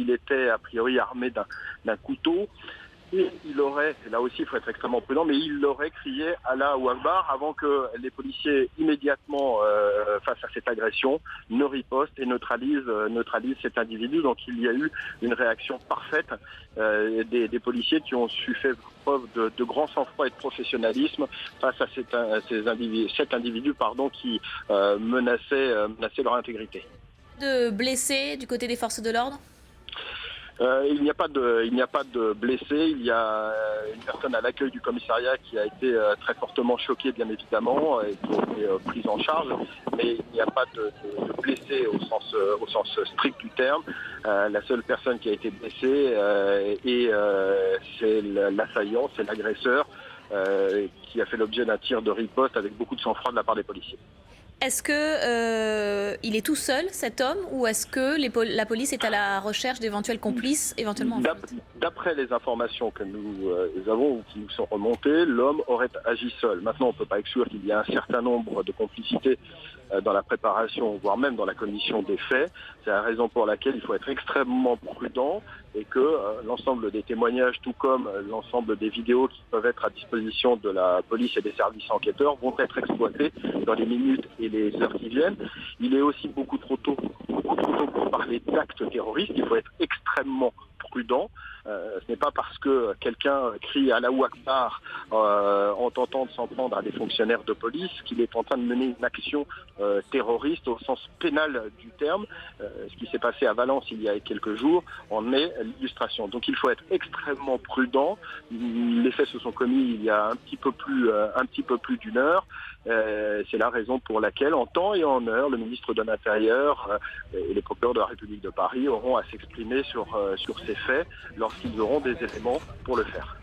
il était a priori armé d'un couteau. Et il aurait, là aussi il faut être extrêmement prudent, mais il aurait crié Allah ou Akbar avant que les policiers immédiatement face à cette agression ne ripostent et neutralisent cet individu. Donc il y a eu une réaction parfaite des policiers qui ont su faire preuve de grand sang-froid et de professionnalisme face à cet individu qui menaçait leur intégrité. De blessés du côté des forces de l'ordre ? Il n'y a pas de blessés. Il y a une personne à l'accueil du commissariat qui a été très fortement choquée, bien évidemment, et qui a été prise en charge. Mais il n'y a pas de blessés au sens strict du terme. La seule personne qui a été blessée c'est l'assaillant, c'est l'agresseur, qui a fait l'objet d'un tir de riposte avec beaucoup de sang-froid de la part des policiers. Est-ce que il est tout seul, cet homme, ou est-ce que la police est à la recherche d'éventuels complices, éventuellement en fuite ? D'après les informations que nous avons ou qui nous sont remontées, l'homme aurait agi seul. Maintenant, on ne peut pas exclure qu'il y a un certain nombre de complicités dans la préparation, voire même dans la commission des faits. C'est la raison pour laquelle il faut être extrêmement prudent et que l'ensemble des témoignages, tout comme l'ensemble des vidéos qui peuvent être à disposition de la police et des services enquêteurs, vont être exploités dans les minutes et les heures qui viennent. Il est aussi beaucoup trop tôt pour parler d'actes terroristes. Il faut être extrêmement prudent. Ce n'est pas parce que quelqu'un crie Allahu Akbar en tentant de s'en prendre à des fonctionnaires de police qu'il est en train de mener une action terroriste au sens pénal du terme. Ce qui s'est passé à Valence il y a quelques jours en est l'illustration. Donc il faut être extrêmement prudent. Les faits se sont commis il y a un petit peu plus d'une heure. C'est la raison pour laquelle, en temps et en heure, le ministre de l'Intérieur et les procureurs de la République de Paris auront à s'exprimer sur ces faits lorsqu'ils auront des éléments pour le faire.